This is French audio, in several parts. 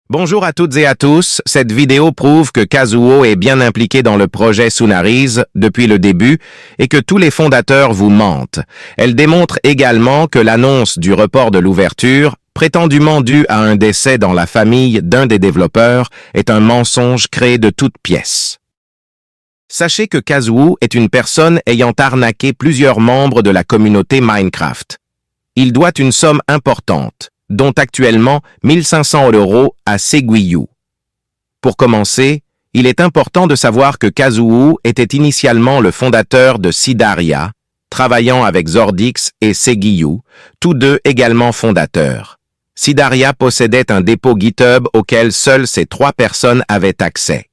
Bonjour à toutes et à tous, cette vidéo prouve que Kazuo est bien impliqué dans le projet Sunarize depuis le début et que tous les fondateurs vous mentent. Elle démontre également que l'annonce du report de l'ouverture, prétendument due à un décès dans la famille d'un des développeurs, est un mensonge créé de toutes pièces. Sachez que Kazuo est une personne ayant arnaqué plusieurs membres de la communauté Minecraft. Il doit une somme importante, dont actuellement 1500 € à Seguiyu. Pour commencer, il est important de savoir que Kazuo était initialement le fondateur de Sidaria, travaillant avec Zordix et Seguiyu, tous deux également fondateurs. Sidaria possédait un dépôt GitHub auquel seules ces trois personnes avaient accès.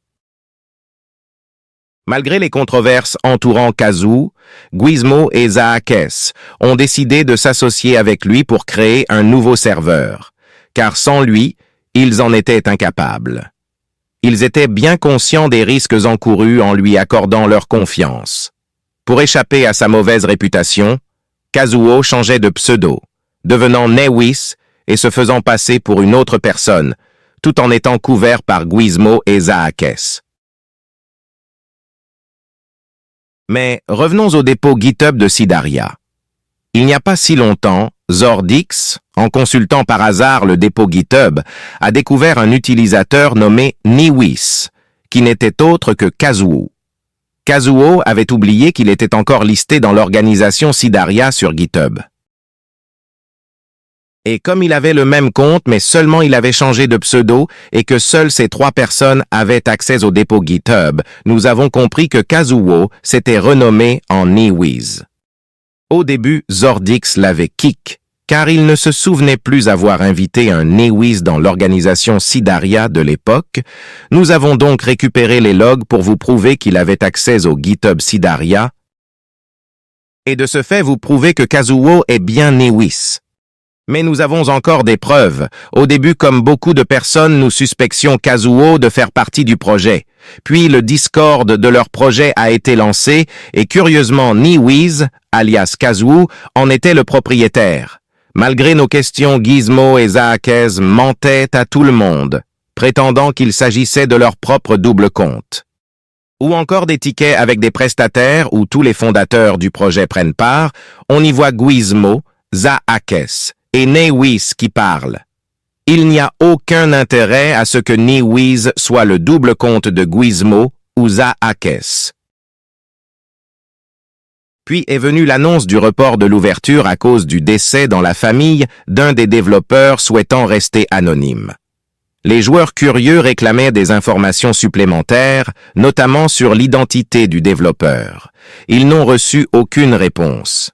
Malgré les controverses entourant Kazuo, Gizmo et Zaakes ont décidé de s'associer avec lui pour créer un nouveau serveur, car sans lui, ils en étaient incapables. Ils étaient bien conscients des risques encourus en lui accordant leur confiance. Pour échapper à sa mauvaise réputation, Kazuo changeait de pseudo, devenant Newis et se faisant passer pour une autre personne, tout en étant couvert par Gizmo et Zaakes. Mais revenons au dépôt GitHub de Sidaria. Il n'y a pas si longtemps, Zordix, en consultant par hasard le dépôt GitHub, a découvert un utilisateur nommé Newis, qui n'était autre que Kazuo. Kazuo avait oublié qu'il était encore listé dans l'organisation Sidaria sur GitHub. Et comme il avait le même compte, mais seulement il avait changé de pseudo et que seules ces trois personnes avaient accès au dépôt GitHub, nous avons compris que Kazuo s'était renommé en Newis. Au début, Zordix l'avait kick, car il ne se souvenait plus avoir invité un Newis dans l'organisation Sidaria de l'époque. Nous avons donc récupéré les logs pour vous prouver qu'il avait accès au GitHub Sidaria. Et de ce fait, vous prouvez que Kazuo est bien Newis. Mais nous avons encore des preuves. Au début, comme beaucoup de personnes, nous suspections Kazuo de faire partie du projet. Puis le Discord de leur projet a été lancé et curieusement, Newis, alias Kazuo, en était le propriétaire. Malgré nos questions, Gizmo et Zaakes mentaient à tout le monde, prétendant qu'il s'agissait de leur propre double compte. Ou encore des tickets avec des prestataires où tous les fondateurs du projet prennent part, on y voit Gizmo, Zaakes et Newis qui parlent. Il n'y a aucun intérêt à ce que Newis soit le double compte de Gizmo ou Zaakes. Puis est venue l'annonce du report de l'ouverture à cause du décès dans la famille d'un des développeurs souhaitant rester anonyme. Les joueurs curieux réclamaient des informations supplémentaires, notamment sur l'identité du développeur. Ils n'ont reçu aucune réponse.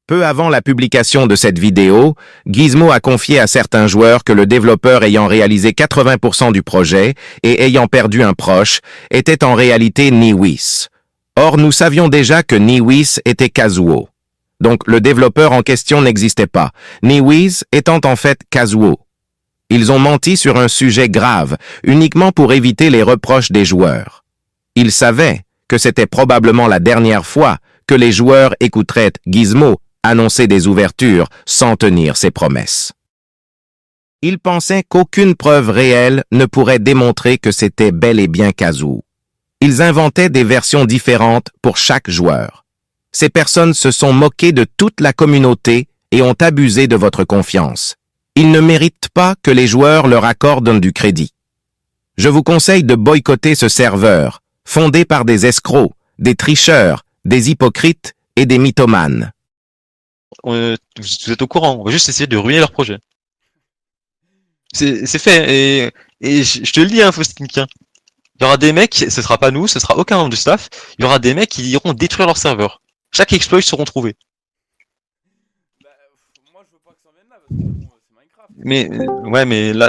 Peu avant la publication de cette vidéo, Gizmo a confié à certains joueurs que le développeur ayant réalisé 80% du projet et ayant perdu un proche était en réalité Newis. Or, nous savions déjà que Newis était Kazuo. Donc, le développeur en question n'existait pas, Newis étant en fait Kazuo. Ils ont menti sur un sujet grave, uniquement pour éviter les reproches des joueurs. Ils savaient que c'était probablement la dernière fois que les joueurs écouteraient Gizmo annoncer des ouvertures sans tenir ses promesses. Ils pensaient qu'aucune preuve réelle ne pourrait démontrer que c'était bel et bien Kazuo. Ils inventaient des versions différentes pour chaque joueur. Ces personnes se sont moquées de toute la communauté et ont abusé de votre confiance. Ils ne méritent pas que les joueurs leur accordent du crédit. Je vous conseille de boycotter ce serveur, fondé par des escrocs, des tricheurs, des hypocrites et des mythomanes. Vous êtes au courant, on va juste essayer de ruiner leur projet. C'est fait, et je te le dis, hein, Faustinkin. Il y aura des mecs, ce sera pas nous, ce sera aucun membre du staff, il y aura des mecs qui iront détruire leur serveur. Chaque exploit seront trouvés. Bah, moi je veux pas que ça en vienne là parce que bon, c'est Minecraft. Mais, ouais, mais là,